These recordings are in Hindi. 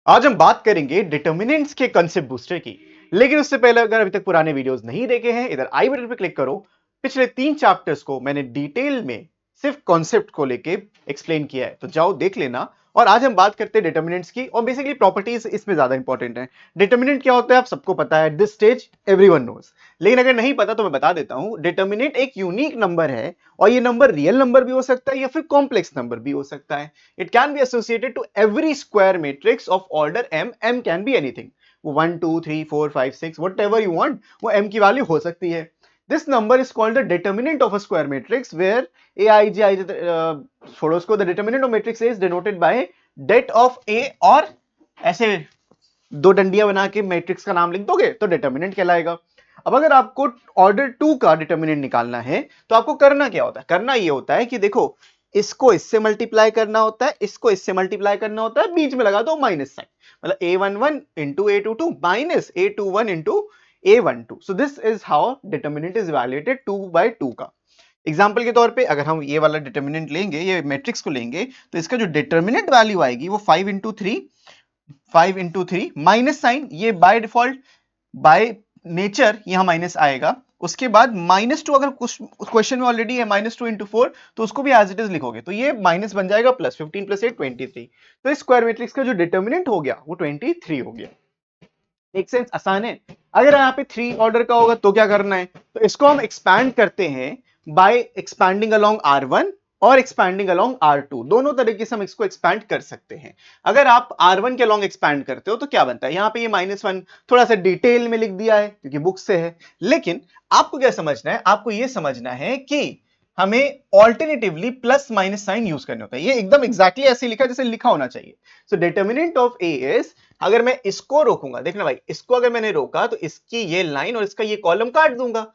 आज हम बात करेंगे डिटर्मिनेंट्स के कंसेप्ट बूस्टर की। लेकिन उससे पहले अगर अभी तक पुराने वीडियोस नहीं देखे हैं, इधर आई बटन पे क्लिक करो। पिछले 3 चैप्टर्स को मैंने डिटेल में सिर्फ कॉन्सेप्ट को लेके एक्सप्लेन किया है, तो जाओ देख लेना। और आज हम बात करते हैं डिटर्मिनेंट्स की, और बेसिकली प्रॉपर्टीज इसमें ज्यादा इंपॉर्टेंट है। डिटर्मिनेंट क्या होता है आप सबको पता है, दिस स्टेज एवरीवन नोज। लेकिन अगर नहीं पता तो मैं बता देता हूं, डिटर्मिनेंट एक यूनिक नंबर है, और ये नंबर रियल नंबर भी हो सकता है या फिर कॉम्प्लेक्स नंबर भी हो सकता है। It can be associated to every square matrix of order m. M can be anything. वो 1 2 3 4 5 6 whatever you want, वो m की वैल्यू हो सकती है। This number is called the determinant of a square matrix where aij छोड़ो उसको, the determinant of matrix is denoted by det of a, और ऐसे दो डंडियां बना के मैट्रिक्स का नाम लिख दोगे तो डिटर्मिनेंट कहलाएगा। अब अगर आपको ऑर्डर 2 का डिटर्मिनेंट निकालना है तो आपको करना क्या होता है, करना ये होता है कि देखो, इसको इससे मल्टीप्लाई करना होता है, इसको इससे मल्टीप्लाई करना होता है, बीच में लगा दो माइनस साइन, मतलब a11 into a22 minus a21 into a12। So this is how determinant is evaluated 2/2 का। एग्जाम्पल के तौर पे अगर हम ये वाला डिटर्मिनेंट लेंगे, ये मैट्रिक्स को लेंगे, तो इसका जो डिटर्मिनेंट वैल्यू आएगी वो 5 इंटू 3 माइनस साइन, ये बाय डिफॉल्ट बाय नेचर यहां माइनस आएगा। उसके बाद -2, अगर कुछ क्वेश्चन में ऑलरेडी है -2 × 4, तो उसको भी एज इट इज लिखोगे तो ये माइनस बन जाएगा प्लस, 15 + 8 23। तो इस स्क्वायर मैट्रिक्स का जो डिटर्मिनेंट हो गया वो 23 हो गया। एक सेंस आसान है। अगर यहाँ पे 3 ऑर्डर का होगा तो क्या करना है, तो इसको हम एक्सपैंड करते हैं बाय एक्सपैंडिंग अलोंग R1 और एक्सपैंडिंग अलोंग R2। दोनों तरीके से हम इसको एक्सपैंड कर सकते हैं। अगर आप R1 के अलोंग एक्सपैंड करते हो तो क्या बनता है, यहाँ पे ये -1 थोड़ा सा डिटेल में लिख दिया है क्योंकि बुक से है। लेकिन आपको क्या समझना है, आपको ये समझना है कि हमें alternatively plus minus sign use करने होता है। ये एकदम एग्जैक्टली ऐसे लिखा जैसे लिखा होना चाहिए। So determinant of A is, अगर मैं इसको रोकूंगा, देखना भाई, इसको अगर मैंने रोका तो इसकी ये लाइन और इसका ये कॉलम काट दूंगा।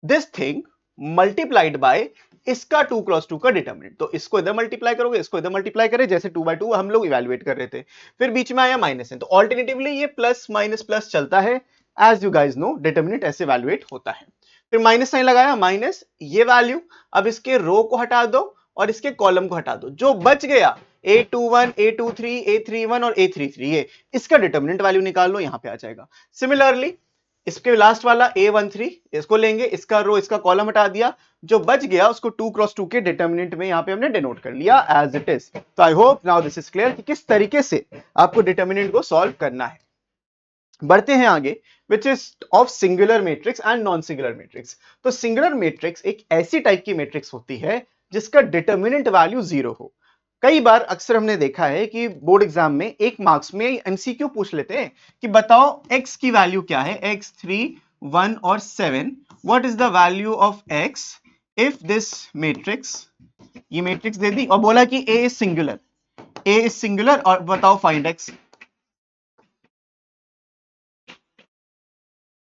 दिस थिंग मल्टीप्लाइड बाय इसका 2 × 2 का डिटर्मिनेंट। तो इसको इधर मल्टीप्लाई करोगे, इसको इधर मल्टीप्लाई करे, जैसे 2/2 हम लोग इवैल्यूएट कर रहे थे। फिर बीच में आया माइनस है, तो ऑल्टरनेटिवली ये प्लस माइनस प्लस चलता है। As you guys know, determinant ऐसे इवैल्यूएट होता है। फिर माइनस साइन लगाया, माइनस ये वैल्यू, अब इसके रो को हटा दो और इसके कॉलम को हटा दो, जो बच गया a21 a23 a31 और a33, ये इसका डिटर्मिनेंट वैल्यू निकाल लो, यहां पे आ जाएगा। सिमिलरली इसके लास्ट वाला a13, इसको लेंगे, इसका रो इसका कॉलम हटा दिया, जो बच गया उसको 2 × 2 के डिटर्मिनेंट में यहां पे हमने डिनोट कर लिया एज इट इज। तो I hope now this is clear कि किस तरीके से आपको डिटर्मिनेंट को सॉल्व करना है। बढ़ते हैं आगे, which is of singular matrix and non singular matrix. तो सिंगुलर मैट्रिक्स एक ऐसी टाइप की मैट्रिक्स होती है जिसका डिटर्मिनेंट वैल्यू 0 हो। कई बार अक्सर हमने देखा है कि बोर्ड एग्जाम में एक मार्क्स में एमसीक्यू पूछ लेते हैं कि बताओ x की वैल्यू क्या है, x 3 1 और 7, what is the value of x if this matrix, ये मैट्रिक्स दे दी और बोला कि a is singular, a is singular और बताओ फाइंड x।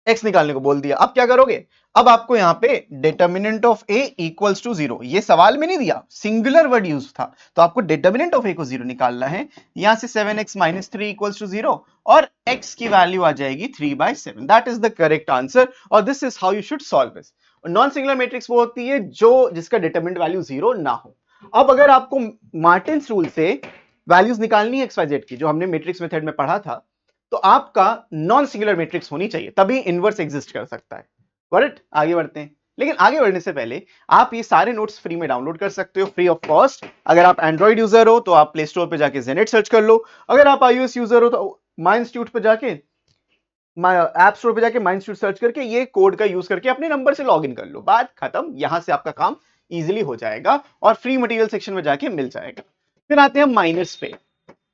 x निकालने को बोल दिया, अब क्या करोगे, अब आपको यहां पे determinant of a equals to 0, ये सवाल में नहीं दिया, सिंगुलर वर्ड यूज था, तो आपको डिटर्मिनेंट ऑफ a को 0 निकालना है। यहां से 7x - 3 इक्वल्स टू 0 और x की वैल्यू आ जाएगी 3/7। That is the correct answer, और this is how you should solve this. Non singular matrix वो होती है जो जिसका डिटर्मिनेंट वैल्यू 0 ना हो। अब अगर आपको मार्टिन्स रूल से वैल्यूज निकालनी है XYZ की, जो हमने मैट्रिक्स मेथड में पढ़ा था, तो आपका नॉन सिंगुलर मैट्रिक्स होनी चाहिए, तभी इनवर्स एग्जिस्ट कर सकता है। करेक्ट, आगे बढ़ते हैं। लेकिन आगे बढ़ने से पहले आप ये सारे नोट्स फ्री में डाउनलोड कर सकते हो, फ्री ऑफ कॉस्ट। अगर आप एंड्रॉइड यूजर हो तो आप प्ले स्टोर पे जाके जेनेट सर्च कर लो, अगर आप iOS यूजर हो तो माई इंस्टीट्यूट पे जाके, ऐप स्टोर पे जाके माई इंस्टीट्यूट सर्च करके ये कोड का यूज करके अपने नंबर से लॉग इन कर लो, बात खत्म। यहां से आपका काम इजिली हो जाएगा और फ्री मटेरियल सेक्शन में जाके मिल जाएगा। फिर आते हैं माइनर्स पे।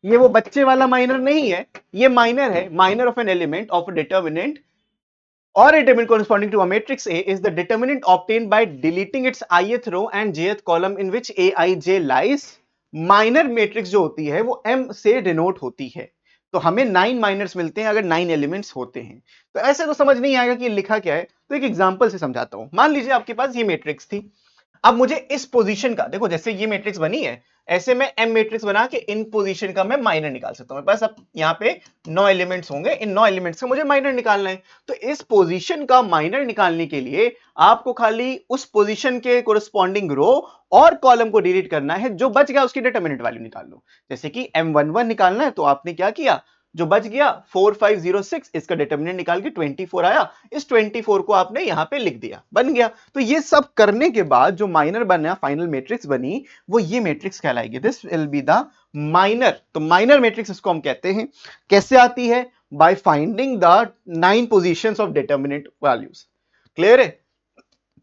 ये वो बच्चे वाला माइनर नहीं है, ये माइनर है, minor of an element of a determinant or a determinant corresponding to a matrix A is the determinant obtained by deleting its ith row and jth column in which aij lies। Minor matrix जो होती है वो m से डिनोट होती है, तो हमें 9 माइनर्स मिलते हैं अगर 9 एलिमेंट्स होते हैं। तो ऐसे तो समझ नहीं आएगा कि लिखा क्या है, तो एक एग्जांपल से समझाता हूं। मान लीजिए आपके पास ये मैट्रिक्स थी, अब मुझे इस पोजीशन का, देखो जैसे ये मैट्रिक्स बनी है, ऐसे मैं एम मैट्रिक्स बना के इन पोजीशन का मैं माइनर निकाल सकता हूं। बस अब यहाँ पे 9 एलिमेंट्स होंगे, इन 9 एलिमेंट्स का मुझे माइनर निकालना है। तो इस पोजीशन का माइनर निकालने के लिए आपको खाली उस पोजीशन के कोरिस्पॉन्डिंग रो और कॉलम को डिलीट करना है, जो बच गया उसकी डिटरमिनेंट वैल्यू निकाल लो। जैसे कि M11 निकालना है तो आपने क्या किया, जो बच गया 4506, इसका डिटर्मिनेंट निकाल के 24 आया, इस 24 को आपने यहां पे लिख दिया, बन गया। तो ये सब करने के बाद जो माइनर बना, फाइनल मैट्रिक्स बनी, वो ये मैट्रिक्स कहलाएगी, this will be the minor. तो माइनर मैट्रिक्स इसको हम कहते हैं। कैसे आती है? By finding the 9 positions of determinant values. Clear है?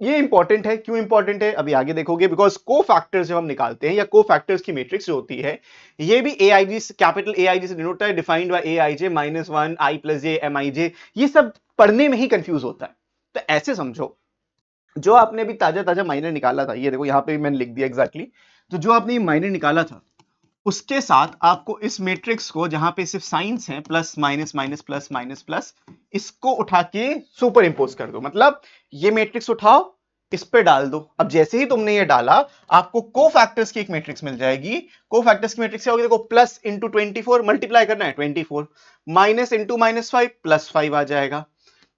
ये इंपॉर्टेंट है। क्यों इंपॉर्टेंट है अभी आगे देखोगे, बिकॉज को फैक्टर्स जब हम निकालते हैं या को फैक्टर्स की मैट्रिक्स जो होती है, ये भी एआईजी, कैपिटल एआईजी से डिनोट है, defined by AIJ -1 I plus J M I J. ये सब पढ़ने में ही कंफ्यूज होता है। तो ऐसे समझो, जो आपने अभी ताजा ताजा माइनर निकाला था, ये देखो यहां पे मैंने लिख दिया एग्जैक्टली। तो जो आपने ये माइनर निकाला था, उसके साथ आपको इस मैट्रिक्स को, जहां पे सिर्फ साइंस हैं, plus minus minus plus minus plus, इसको उठा के सुपर इंपोज कर दो। मतलब ये मैट्रिक्स उठाओ, इस पे डाल दो। अब जैसे ही तुमने ये डाला, आपको कोफैक्टर्स की एक मैट्रिक्स मिल जाएगी। कोफैक्टर्स की मैट्रिक्स क्या होगी? देखो, प्लस इंटू 24, मल्टीप्लाई करना है 24, माइनस इंटू -5 +5 आ जाएगा,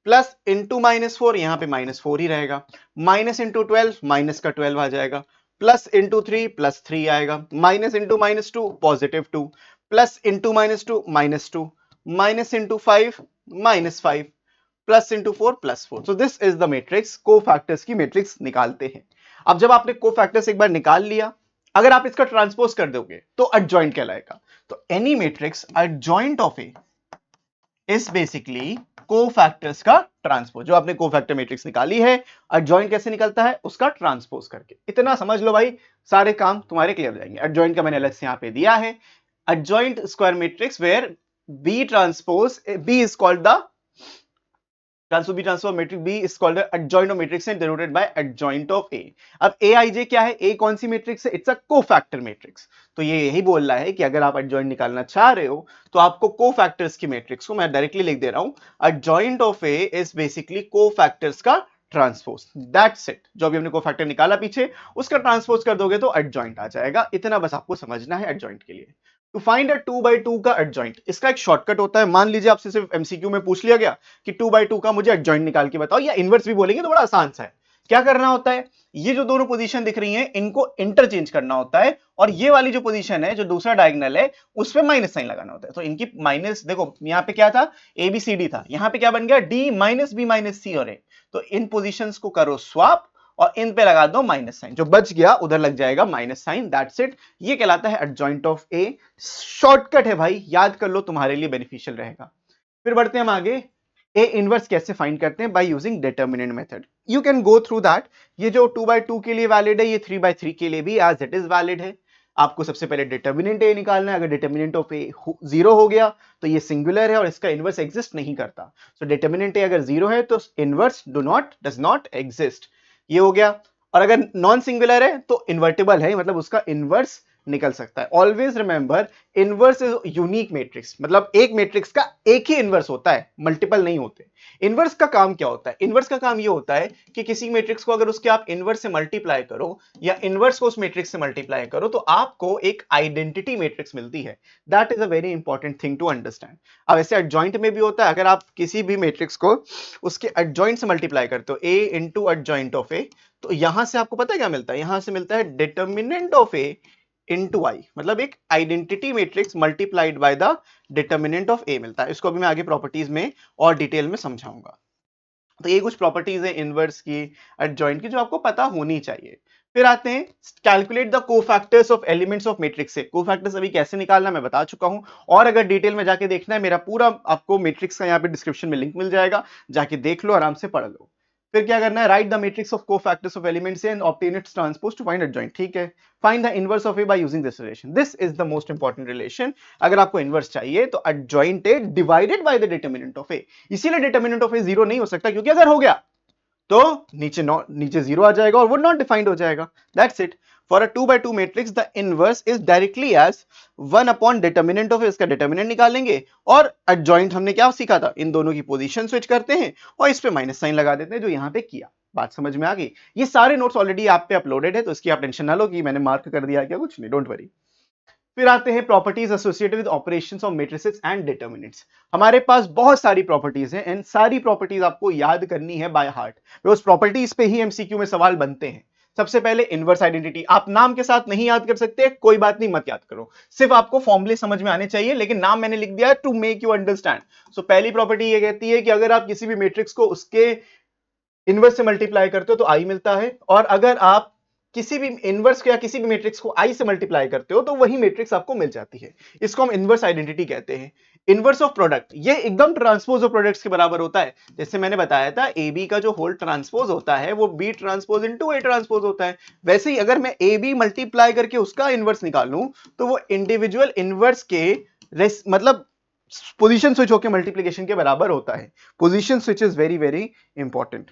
प्लस इंटू -4, यहां पे -4 ही रहेगा, माइनस इंटू 12, माइनस का 12 आ जाएगा, प्लस इंटू 3 +3 आएगा, minus into -2 +2, plus into -2 -2, minus into 5 -5, plus into 4 +4। So this is the matrix. Cofactors की मैट्रिक्स निकालते हैं। अब जब आपने कोफैक्टर्स एक बार निकाल लिया, अगर आप इसका ट्रांसपोज कर दोगे तो एडजॉइंट कहलाएगा। तो any matrix adjoint of A is basically cofactors का ट्रांसपोज। जो आपने कोफैक्टर मैट्रिक्स निकाली है, एडजॉइंट कैसे निकलता है? उसका ट्रांसपोज करके। इतना समझ लो भाई, सारे काम तुम्हारे क्लियर हो जाएंगे। एडजॉइंट का मैंने अलग से यहां पे दिया है, adjoint square matrix where B transpose B is called the transform matrix B is called the adjoint of matrix and denoted by adjoint of A। अब Aij क्या है? A कौन सी मैट्रिक्स है? It's a cofactor matrix. तो ये यही बोल रहा है कि अगर आप एडजॉइंट निकालना चाह रहे हो, तो आपको कोफैक्टर्स की मैट्रिक्स को मैं डायरेक्टली लिख दे रहा हूं, adjoint of A is basically cofactors का ट्रांसपोज। That's it. जो अभी हमने कोफैक्टर निकाला पीछे, उसका ट्रांसपोज कर दोगे तो एडजॉइंट आ जाएगा। इतना बस आपको समझना है एडजॉइंट के लिए। टू फाइंड अ 2/2 का एडजॉइंट, इसका एक शॉर्टकट होता है। मान लीजिए आपसे सिर्फ एमसीक्यू में पूछ लिया गया कि 2/2 का मुझे एडजॉइंट निकाल के बताओ, या इनवर्स भी बोलेंगे तो बड़ा आसान सा है। क्या करना होता है? ये जो दोनों पोजीशन दिख रही हैं, इनको इंटरचेंज करना होता है, और ये वाली जो पोजीशन है, जो दूसरा डायगोनल है, उस पे माइनस साइन लगाना होता है। तो इनकी माइनस, देखो यहां पे क्या था? ABCD था, यहां पे क्या बन गया? D - B - C और A। तो इन पोजीशंस को करो स्वैप और इन पे लगा दो माइनस साइन, जो बच गया उधर लग जाएगा माइनस साइन। That's it. ये कहलाता है एडजॉइंट ऑफ ए। शॉर्टकट है भाई, याद कर लो, तुम्हारे लिए बेनिफिशियल रहेगा। फिर बढ़ते हैं हम आगे। ए इनवर्स कैसे फाइंड करते हैं? By using determinant method. You can go through that. ये जो 2/2 के लिए वैलिड है, ये 3/3 के लिए भी एज इट इज वैलिड है। आपको सबसे पहले डिटर्मिनेंट ए निकालना है। अगर डिटर्मिनेंट ऑफ ए 0 हो गया तो ये सिंगुलर है और इसका इनवर्स एग्जिस्ट नहीं करता। सो डिटर्मिनेंट ए अगर 0 है तो इनवर्स डज नॉट एग्जिस्ट। ये हो गया। और अगर नॉन सिंगुलर है तो इन्वर्टिबल है, मतलब उसका इनवर्स निकल सकता है। Always remember, inverse is unique matrix. मतलब एक मैट्रिक्स का एक ही इनवर्स होता है, मल्टीपल नहीं होते। इनवर्स का काम क्या होता है? इनवर्स का काम ये होता है कि किसी मैट्रिक्स को अगर उसके आप इनवर्स से मल्टीप्लाई करो, या इनवर्स को उस मैट्रिक्स से मल्टीप्लाई करो, तो आपको एक आइडेंटिटी मैट्रिक्स मिलती है। That is a very important thing to understand. अब ऐसे एडजॉइंट में भी होता है। अगर आप किसी भी मैट्रिक्स को उसके एडजॉइंट से मल्टीप्लाई करते हो, ए इंटू एडजॉइंट ऑफ ए, तो यहां से आपको पता है क्या मिलता है? यहां से मिलता है determinant of A into I, मतलब एक identity matrix multiplied by the determinant of A मिलता है। इसको भी मैं आगे प्रॉपर्टीज में और डिटेल में समझाऊंगा। तो ये कुछ प्रॉपर्टीज है इनवर्स की, एडजॉइंट की, जो आपको पता होनी चाहिए। फिर आते हैं calculate the cofactors of elements of matrix से। कोफैक्टर्स अभी कैसे निकालना मैं बता चुका हूं, और अगर डिटेल में जाके देखना है, मेरा पूरा आपको मैट्रिक्स का यहाँ पे डिस्क्रिप्शन में लिंक मिल जाएगा, जाके देख लो, आराम से पढ़ लो। फिर क्या करना है? Write the matrix of cofactors of elements and obtain its transpose to find adjoint. ठीक है। Find the inverse of A by using this relation. This is the most important relation. अगर आपको इनवर्स चाहिए तो adjoint A divided by the determinant of A. इसीलिए डिटर्मिनेंट ऑफ ए 0 नहीं हो सकता, क्योंकि अगर हो गया तो नीचे 0 आ जाएगा और वो नॉट डिफाइंड हो जाएगा। That's it. For a 2/2 matrix the inverse is directly as 1 upon determinant of, इसका डिटर्मिनेंट निकालेंगे, और एडजॉइंट हमने क्या सीखा था? इन दोनों की पोजीशन स्विच करते हैं और इस पे माइनस साइन लगा देते हैं, जो यहां पे किया। बात समझ में आ गई? ये सारे नोट्स ऑलरेडी आप पे अपलोडेड है, तो इसकी आप टेंशन ना लो कि मैंने मार्क कर दिया क्या, कुछ नहीं, डोंट वरी। फिर आते हैं properties associated with operations of matrices and determinants. हमारे पास बहुत सारी प्रॉपर्टीज हैं, एंड सारी प्रॉपर्टीज आपको याद करनी है बाय हार्ट। उस प्रॉपर्टीज पे ही एमसीक्यू में सवाल बनते हैं। सबसे पहले इनवर्स आइडेंटिटी, आप नाम के साथ नहीं याद कर सकते कोई बात नहीं, मत याद करो, सिर्फ आपको फॉर्मूले समझ में आने चाहिए, लेकिन नाम मैंने लिख दिया टू मेक यू अंडरस्टैंड। सो पहली प्रॉपर्टी ये कहती है कि अगर आप किसी भी मैट्रिक्स को उसके इनवर्स से मल्टीप्लाई करते हो तो आई मिलता है, और अगर आप किसी भी इनवर्स या किसी भी मैट्रिक्स को आई से मल्टीप्लाई करते हो तो वही मैट्रिक्स आपको मिल जाती है। इसको हम इनवर्स आइडेंटिटी कहते हैं। इनवर्स ऑफ प्रोडक्ट, ये एकदम ट्रांसपोज ऑफ प्रोडक्ट्स के बराबर होता है। जैसे मैंने बताया था ए बी का जो होल ट्रांसपोज होता है वो B transpose into A transpose होता है। वैसे ही अगर मैं ए बी मल्टीप्लाई करके उसका इनवर्स निकालूं तो वो इंडिविजुअल इनवर्स के मतलब पोजीशन स्विच होकर मल्टीप्लिकेशन के बराबर होता है। Position switch is very very important.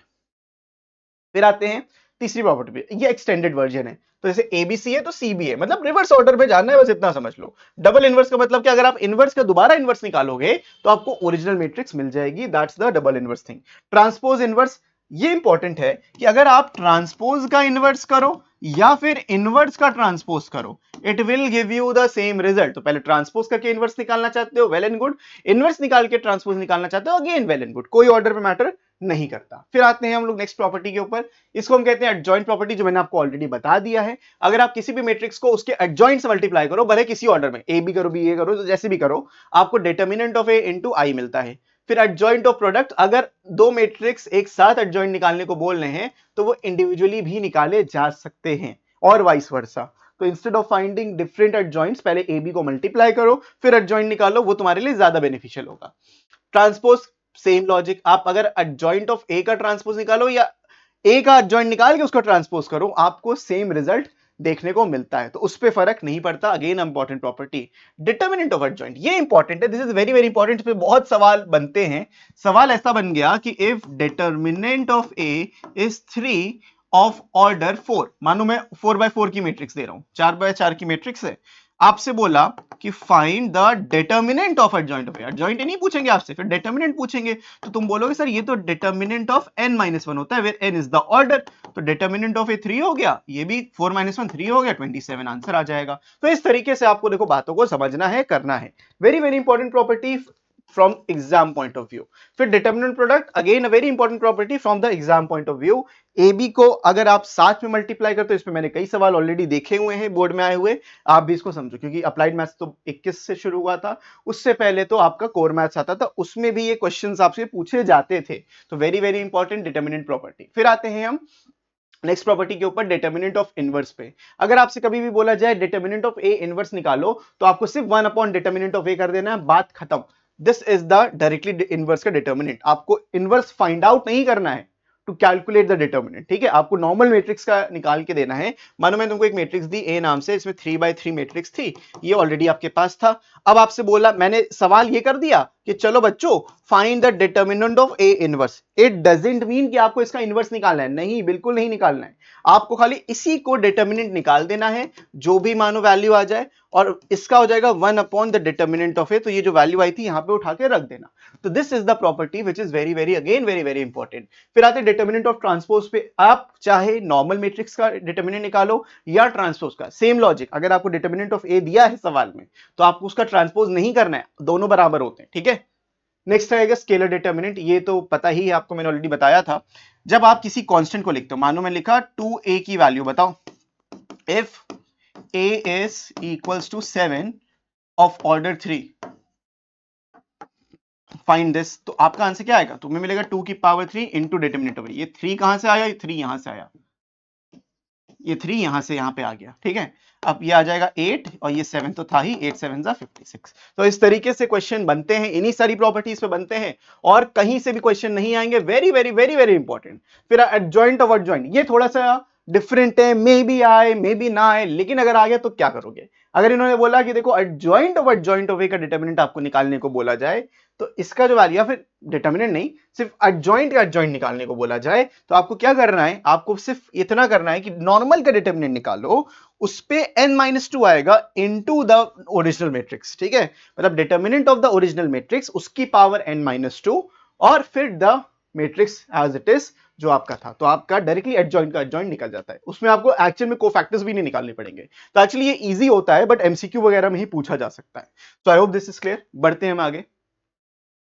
फिर आते हैं तीसरी प्रॉपर्टी पे, ये एक्सटेंडेड वर्जन है। तो जैसे एबीसी है तो सीबी है, मतलब रिवर्स ऑर्डर में जानना है, बस इतना समझ लो। डबल इनवर्स का मतलब कि अगर आप इनवर्स का दोबारा इनवर्स निकालोगे तो आपको ओरिजिनल मैट्रिक्स मिल जाएगी, that's the double inverse thing. Transpose inverse, ये इंपॉर्टेंट है कि अगर आप ट्रांसपोज का इनवर्स करो या फिर इनवर्स का ट्रांसपोज करो, it will give you the same result. तो पहले ट्रांसपोज करके इनवर्स निकालना चाहते हो, वेल एंड गुड। इनवर्स निकाल के ट्रांसपोज निकालना चाहते हो, अगेन वेल एंड गुड, कोई ऑर्डर पे मैटर नहीं करता। फिर आते हैं हम लोग नेक्स्ट प्रॉपर्टी के ऊपर, इसको हम कहते हैं एडजॉइंट प्रॉपर्टी, जो मैंने आपको ऑलरेडी बता दिया है। अगर आप किसी भी मैट्रिक्स को उसके एडजॉइंट से मल्टीप्लाई करो, भले किसी ऑर्डर में ए बी करो बी ए करो, तो जैसे भी करो, आपको determinant of A into I मिलता है। फिर एडजॉइंट ऑफ प्रोडक्ट, अगर दो मैट्रिक्स एक साथ एडजॉइंट निकालने को बोल रहे हैं तो वो इंडिविजुअली भी निकाले जा सकते हैं, और वाइस वर्सा। तो इंस्टेड ऑफ फाइंडिंग डिफरेंट एडजॉइंट्स, पहले ए बी को मल्टीप्लाई करो फिर एडजॉइंट निकालो, वो तुम्हारे लिए ज्यादा बेनिफिशियल होगा। ट्रांसपोज, सेम लॉजिक, आप अगर एडजॉइंट ऑफ ए का ट्रांसपोज निकालो या ए का एडजॉइंट निकाल के उसका ट्रांसपोज करो, आपको सेम रिजल्ट देखने को मिलता है, तो उस पे फर्क नहीं पड़ता। Again important property, determinant of adjoint, ये इंपॉर्टेंट है, this is very very important. इस पे बहुत सवाल बनते हैं। सवाल ऐसा बन गया कि if determinant of A is 3 of order 4, मानो मैं 4x4 की मैट्रिक्स दे रहा हूं, 4x4 की मैट्रिक्स है, आपसे बोला कि find the determinant of adjoint of A, adjoint नहीं पूछेंगे आपसे, फिर डिटर्मिनेंट पूछेंगे, तो तुम बोलोगे सर ये तो डिटर्मिनेंट ऑफ n-1 होता है, where n is the order, तो डिटर्मिनेंट ऑफ ए 3 हो गया, ये भी 4-1 3 हो गया, 27 आंसर आ जाएगा। तो इस तरीके से आपको देखो बातों को समझना है, करना है। Very very important property from exam point of view। फिर determinant product, again a very important property from the exam point of view। AB को अगर आप साथ में मल्टीप्लाई करते हो, इसमें मैंने कई सवाल ऑलरेडी देखे हुए हैं बोर्ड में आए हुए, आप भी इसको समझो, क्योंकि अप्लाइड मैथ्स तो 21 से शुरू हुआ था, उससे पहले तो आपका कोर मैथ्स आता था, उसमें भी ये क्वेश्चंस आपसे पूछे जाते थे। तो very very important determinant property. फिर आते हैं हम नेक्स्ट प्रॉपर्टी के ऊपर, डिटर्मिनेंट ऑफ इनवर्स पे। अगर आपसे कभी भी बोला जाए डिटर्मिनेंट ऑफ ए इनवर्स निकालो, तो आपको सिर्फ 1 अपॉन डिटर्मिनेंट ऑफ ए कर देना है, बात खत्म। This is the directly inverse का डिटर्मिनेंट, आपको इनवर्स फाइंड आउट नहीं करना है टू कैलकुलेट द डिटर्मिनेंट, ठीक है, आपको नॉर्मल मैट्रिक्स का निकाल के देना है। मानो मैं तुमको एक मैट्रिक्स दी ए नाम से, इसमें 3x3 मैट्रिक्स थी, ये ऑलरेडी आपके पास था। अब आपसे बोला, मैंने सवाल ये कर दिया कि चलो बच्चों find the determinant of A inverse. It doesn't mean कि आपको इसका इनवर्स निकालना है, नहीं, बिल्कुल नहीं निकालना है, आपको खाली इसी को डिटर्मिनेंट निकाल देना है, जो भी मानो वैल्यू आ जाए, और इसका हो जाएगा 1 अपॉन द डिटर्मिनेंट ऑफ ए, तो ये जो वैल्यू आई थी यहां पे उठा के रख देना। तो this is the property which is very very again very very important. फिर आते डिटर्मिनेंट ऑफ ट्रांसपोज पे, आप चाहे नॉर्मल मैट्रिक्स का डिटर्मिनेंट निकालो या ट्रांसपोज का, सेम लॉजिक। अगर आपको डिटर्मिनेंट ऑफ ए दिया है सवाल में तो आपको उसका ट्रांसपोज नहीं करना है, दोनों बराबर होते हैं, ठीक है। नेक्स्ट आएगा स्केलर डिटर्मिनेंट, ये तो पता ही है आपको, मैंने ऑलरेडी बताया था। जब आप किसी कांस्टेंट को लिखते हो, मानो मैं लिखा 2a की वैल्यू बताओ, if a is equals to 7 of order 3, find this, तो आपका आंसर क्या आएगा, तुम्हें मिलेगा 2 की पावर 3 इंटू डिटर्मिनेंट ऑफ ए। ये 3 कहां से आया, ये 3 यहां से आया, ये 3 यहां से यहां पे आ गया, ठीक है। अब ये आ जाएगा 8 और ये 7 तो था ही, 8 7 जा 56। तो इस तरीके से क्वेश्चन बनते हैं, इन्हीं सारी प्रॉपर्टीज पे बनते हैं, और कहीं से भी क्वेश्चन नहीं आएंगे। Very very very very important. फिर एडजॉइंट ऑफ एडजॉइंट, ये थोड़ा सा डिफरेंट है, मे बी आए मे बी ना आए, लेकिन अगर आ गया तो क्या करोगे। अगर इन्होंने बोला कि देखो एडजॉइंट ऑफ ए का डिटर्मिनेंट आपको निकालने को बोला जाए, तो इसका जो वैल्यू, या फिर डिटर्मिनेंट नहीं, सिर्फ एडजॉइंट का एडजॉइंट निकालने को बोला जाए, तो आपको क्या करना है, आपको सिर्फ इतना करना है कि नॉर्मल का डिटर्मिनेंट निकालो, उस पे n-2 आएगा इनटू द ओरिजिनल मैट्रिक्स, ठीक है, मतलब determinant of the original matrix उसकी पावर n-2, और फिर the matrix as it is जो आपका था, तो आपका डायरेक्टली एडजॉइंट का एडजॉइंट निकल जाता है। उसमें आपको एक्चुअल में कोफैक्टर्स भी नहीं निकालने पड़ेंगे। तो एक्चुअली ये इजी होता है, बट एमसीक्यू वगैरह में ही पूछा जा सकता है। तो I hope this is clear. बढ़ते हैं हम आगे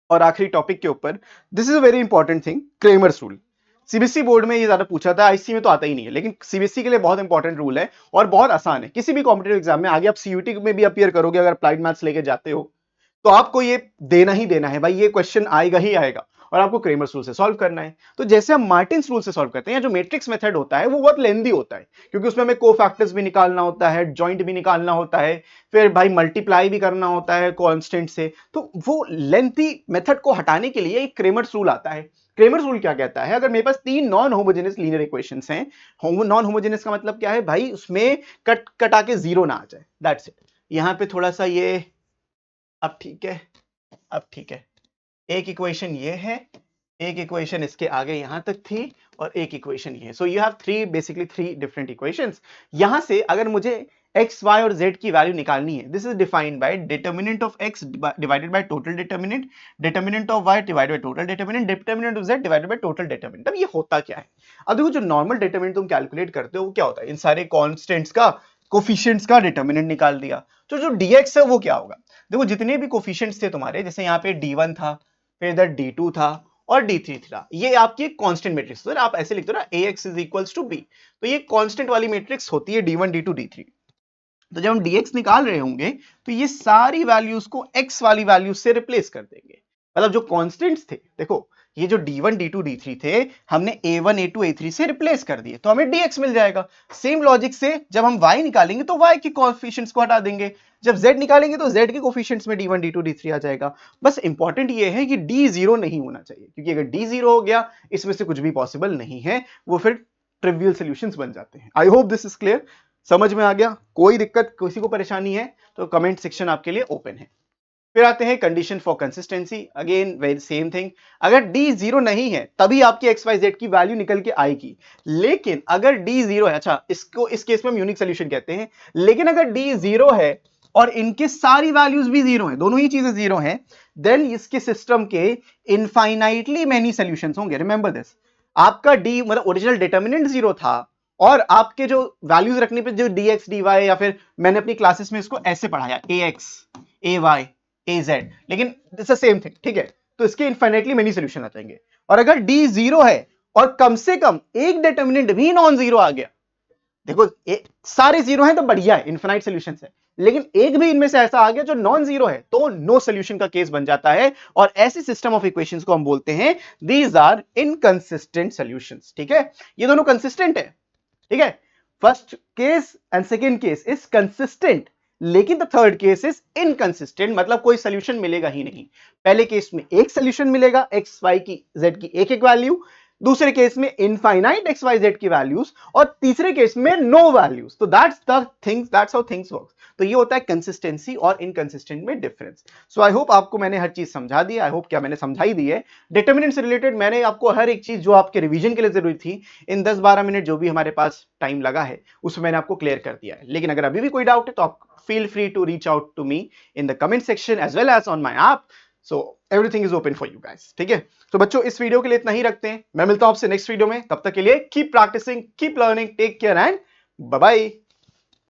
और आखिरी टॉपिक के ऊपर। This is a very important thing, Cramer's rule. CBSE board में ये ज्यादा पूछा था, आईसी में तो आता ही नहीं है, लेकिन सीबीएसई के लिए बहुत इंपॉर्टेंट रूल है और बहुत आसान है। किसी भी कॉम्पिटेटिव एग्जाम में आगे आप सीयूटी में भी अपीयर करोगे, अगर अप्लाइड मैथ्स लेके जाते हो तो आपको ये देना ही देना है भाई, ये क्वेश्चन आएगा ही आएगा और आपको क्रेमर्स रूल से सॉल्व करना है। तो जैसे हम मार्टिन्स रूल से सॉल्व करते हैं, जो मैट्रिक्स मेथड होता है वो बहुत लेंदी होता है, क्योंकि उसमें हमें कोफैक्टर्स भी निकालना होता है, जॉइंट भी निकालना होता है, फिर भाई मल्टीप्लाई भी करना होता है कांस्टेंट से। तो वो लेंथी मेथड को हटाने के लिए एक क्रेमर्स रूल आता है। क्रेमर्स रूल क्या कहता है, अगर मेरे पास तीन नॉन होमोजेनियस लीनियर इक्वेशंस हैं, नॉन होमोजेनियस का मतलब क्या है भाई, उसमें कटा के जीरो ना आ जाए, दैट्स इट। यहां पे थोड़ा सा ये, अब ठीक है, अब ठीक है। एक इक्वेशन ये है, एक इक्वेशन इसके आगे यहां तक थी, और एक इक्वेशन ये है। So you have basically three different equations. यहां से अगर मुझे x, y और z की वैल्यू निकालनी है, this is defined by determinant of x divided by total determinant, determinant of y divided by total determinant, determinant of z divided by total determinant. अब ये होता क्या है, अब देखो जो नॉर्मल डिटर्मिनेंट तुम कैलकुलेट करते हो वो क्या होता है, इन सारे कांस्टेंट्स का कोफिशिएंट्स का डिटर्मिनेंट निकाल दिया। तो जो dx है वो क्या होगा, देखो जितने भी कोफिशिएंट्स थे तुम्हारे, जैसे यहाँ पे d1 था, फिर इधर d2 था और d3 था, ये आपकी कांस्टेंट मैट्रिक्स, तो आप ऐसे लिखते हो ना ax is equals to b, तो ये कांस्टेंट वाली मैट्रिक्स होती है d1 d2 d3। तो जब हम dx निकाल रहे होंगे तो ये सारी वैल्यूज को x वाली वैल्यू से रिप्लेस कर देंगे, मतलब जो कांस्टेंट्स थे, देखो ये जो d1 d2 d3 थे, हमने a1 a2 a3 से रिप्लेस कर दिए, तो हमें dx मिल जाएगा। सेम लॉजिक से जब हम y निकालेंगे तो y के कोएफिशिएंट्स को हटा देंगे, जब z निकालेंगे तो z के कोएफिशिएंट्स में d1 d2 d3 आ जाएगा। बस इंपॉर्टेंट ये है कि d जीरो नहीं होना चाहिए, क्योंकि अगर d जीरो हो गया, इसमें से कुछ भी पॉसिबल नहीं है, वो फिर ट्रिवियल सॉल्यूशंस बन जाते हैं। I hope this is clear, समझ में आ गया। कोई दिक्कत, किसी को परेशानी है तो कमेंट सेक्शन आपके लिए ओपन है। फिर आते हैं condition for consistency, again very same thing. अगर d जीरो नहीं है तभी आपकी एक्स वाई जेड की वैल्यू निकल के आएगी, लेकिन अगर d जीरो है, अच्छा इसको इस केस में हम यूनिक सोल्यूशन कहते हैं, लेकिन अगर d जीरो है और इनके सारी वैल्यूज भी जीरो है, दोनों ही चीजें जीरो हैं, देन इसके सिस्टम के इनफाइनाइटली मेनी सॉल्यूशंस होंगे। रिमेंबर दिस, आपका d मतलब ओरिजिनल डिटर्मिनेंट जीरो था, और आपके जो वैल्यूज रखने पे जो dx dy, या फिर मैंने अपनी क्लासेस में इसको ऐसे पढ़ाया ax ay az, लेकिन इट्स द सेम थिंग, ठीक है। तो इसके इनफाइनाइटली मेनी सॉल्यूशन आ जाएंगे। और अगर d जीरो है और कम से कम एक डिटर्मिनेंट भी नॉन जीरो आ गया, देखो सारे जीरो हैं तो बढ़िया है, इनफाइनाइट सॉल्यूशंस है, लेकिन एक भी इनमें से ऐसा आ गया जो नॉन जीरो है, तो नो सॉल्यूशन का केस बन जाता है, और ऐसे सिस्टम ऑफ इक्वेशंस को हम बोलते हैं दीज आर इनकंसिस्टेंट सॉल्यूशंस। ठीक है, ये दोनों कंसिस्टेंट है, ठीक है, first case and second case is consistent, लेकिन the third case is inconsistent, मतलब कोई सोल्यूशन मिलेगा ही नहीं। पहले केस में एक सोल्यूशन मिलेगा, एक्स वाई की जेड की एक एक वैल्यू, दूसरे केस में इनफाइनाइट एक्स वाई जेड की वैल्यूज, और तीसरे केस में नो वैल्यूज। तो that's the things, that's how things work. तो ये होता है कंसिस्टेंसी और इनकंसिस्टेंट में डिफरेंस। सो आई होप आपको मैंने हर चीज समझा दी, आई होप क्या मैंने समझाई दी है। डिटर्मिनेंट से रिलेटेड मैंने आपको हर एक चीज जो आपके रिवीजन के लिए जरूरी थी, इन 10-12 मिनट जो भी हमारे पास टाइम लगा है उसमें मैंने आपको क्लियर कर दिया है। लेकिन अगर अभी भी कोई डाउट है तो आप feel free to reach out to me in the comment section as well as on my app. So everything is open for you guys. ठीक है, तो बच्चों इस वीडियो के लिए इतना ही रखते हैं, मैं मिलता हूं आपसे नेक्स्ट वीडियो में, तब तक के लिए keep practicing, keep learning, take care and bye bye.